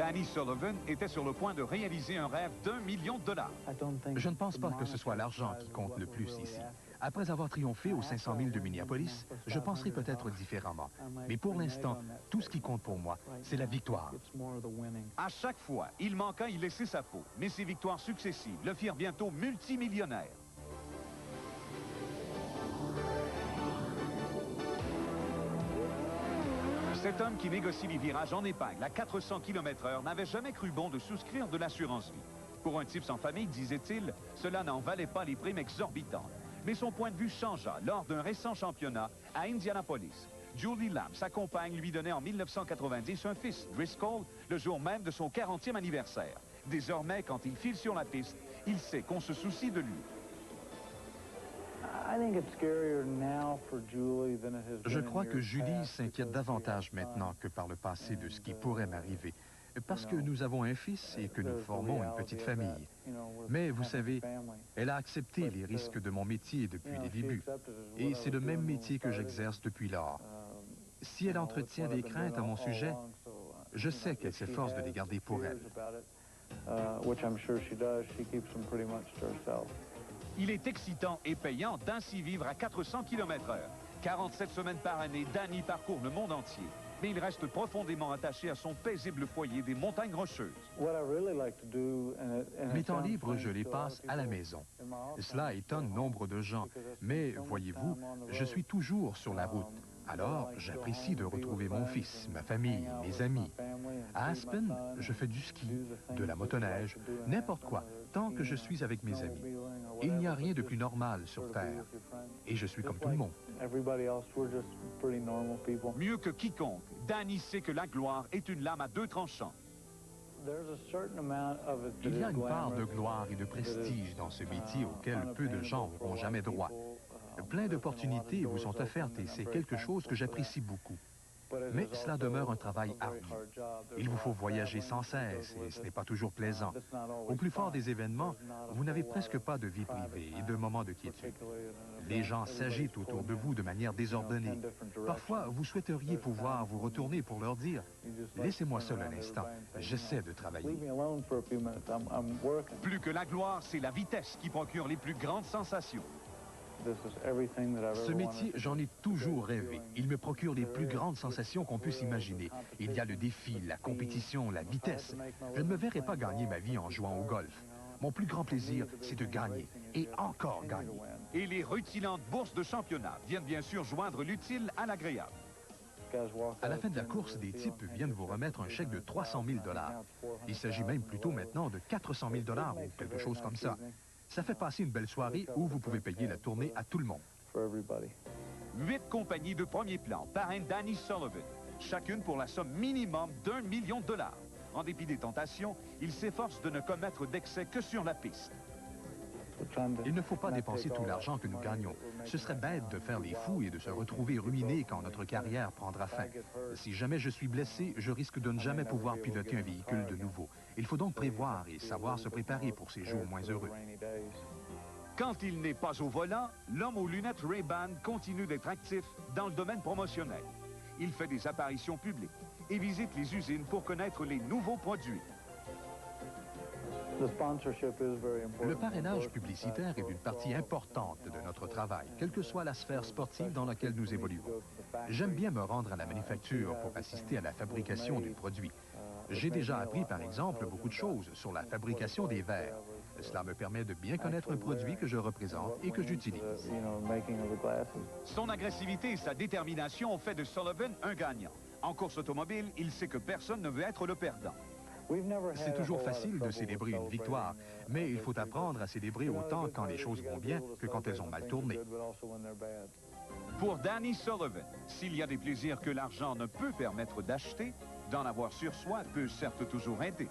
Danny Sullivan était sur le point de réaliser un rêve d'1 million de dollars. Je ne pense pas que ce soit l'argent qui compte le plus ici. Après avoir triomphé aux 500 000 de Minneapolis, je penserai peut-être différemment. Mais pour l'instant, tout ce qui compte pour moi, c'est la victoire. À chaque fois, il manqua y laisser sa peau, mais ses victoires successives le firent bientôt multimillionnaire. Cet homme qui négocie les virages en épingle à 400 km/h n'avait jamais cru bon de souscrire de l'assurance vie. Pour un type sans famille, disait-il, cela n'en valait pas les primes exorbitantes. Mais son point de vue changea lors d'un récent championnat à Indianapolis. Julie Lamb, sa compagne, lui donnait en 1990 un fils, Driscoll, le jour même de son 40e anniversaire. Désormais, quand il file sur la piste, il sait qu'on se soucie de lui. Je crois que Julie s'inquiète davantage maintenant que par le passé de ce qui pourrait m'arriver, parce que nous avons un fils et que nous formons une petite famille. Mais vous savez, elle a accepté les risques de mon métier depuis les débuts, et c'est le même métier que j'exerce depuis lors. Si elle entretient des craintes à mon sujet, je sais qu'elle s'efforce de les garder pour elle. Il est excitant et payant d'ainsi vivre à 400 km/h. 47 semaines par année, Danny parcourt le monde entier. Mais il reste profondément attaché à son paisible foyer des montagnes rocheuses. Mes temps libres, je les passe à la maison. Cela étonne nombre de gens, mais voyez-vous, je suis toujours sur la route. Alors, j'apprécie de retrouver mon fils, ma famille, mes amis. À Aspen, je fais du ski, de la motoneige, n'importe quoi, tant que je suis avec mes amis. Il n'y a rien de plus normal sur Terre. Et je suis comme tout le monde. Mieux que quiconque, Danny sait que la gloire est une lame à deux tranchants. Il y a une part de gloire et de prestige dans ce métier auquel peu de gens n'auront jamais droit. Plein d'opportunités vous sont offertes et c'est quelque chose que j'apprécie beaucoup. Mais cela demeure un travail ardu. Il vous faut voyager sans cesse et ce n'est pas toujours plaisant. Au plus fort des événements, vous n'avez presque pas de vie privée et de moments de quiétude. Les gens s'agitent autour de vous de manière désordonnée. Parfois, vous souhaiteriez pouvoir vous retourner pour leur dire « Laissez-moi seul un instant, j'essaie de travailler. » Plus que la gloire, c'est la vitesse qui procure les plus grandes sensations. Ce métier, j'en ai toujours rêvé. Il me procure les plus grandes sensations qu'on puisse imaginer. Il y a le défi, la compétition, la vitesse. Je ne me verrai pas gagner ma vie en jouant au golf. Mon plus grand plaisir, c'est de gagner, et encore gagner. Et les rutilantes bourses de championnat viennent bien sûr joindre l'utile à l'agréable. À la fin de la course, des types viennent vous remettre un chèque de 300 000 $. Il s'agit même plutôt maintenant de 400 000 $ ou quelque chose comme ça. Ça fait passer une belle soirée où vous pouvez payer la tournée à tout le monde. 8 compagnies de premier plan parrainent Danny Sullivan, chacune pour la somme minimum d'1 million de dollars. En dépit des tentations, il s'efforce de ne commettre d'excès que sur la piste. Il ne faut pas dépenser tout l'argent que nous gagnons. Ce serait bête de faire les fous et de se retrouver ruinés quand notre carrière prendra fin. Si jamais je suis blessé, je risque de ne jamais pouvoir piloter un véhicule de nouveau. Il faut donc prévoir et savoir se préparer pour ces jours moins heureux. Quand il n'est pas au volant, l'homme aux lunettes Ray-Ban continue d'être actif dans le domaine promotionnel. Il fait des apparitions publiques et visite les usines pour connaître les nouveaux produits. Le parrainage publicitaire est une partie importante de notre travail, quelle que soit la sphère sportive dans laquelle nous évoluons. J'aime bien me rendre à la manufacture pour assister à la fabrication des produits. J'ai déjà appris, par exemple, beaucoup de choses sur la fabrication des verres. Cela me permet de bien connaître un produit que je représente et que j'utilise. Son agressivité et sa détermination ont fait de Sullivan un gagnant. En course automobile, il sait que personne ne veut être le perdant. C'est toujours facile de célébrer une victoire, mais il faut apprendre à célébrer autant quand les choses vont bien que quand elles ont mal tourné. Pour Danny Sullivan, s'il y a des plaisirs que l'argent ne peut permettre d'acheter, d'en avoir sur soi peut certes toujours aider.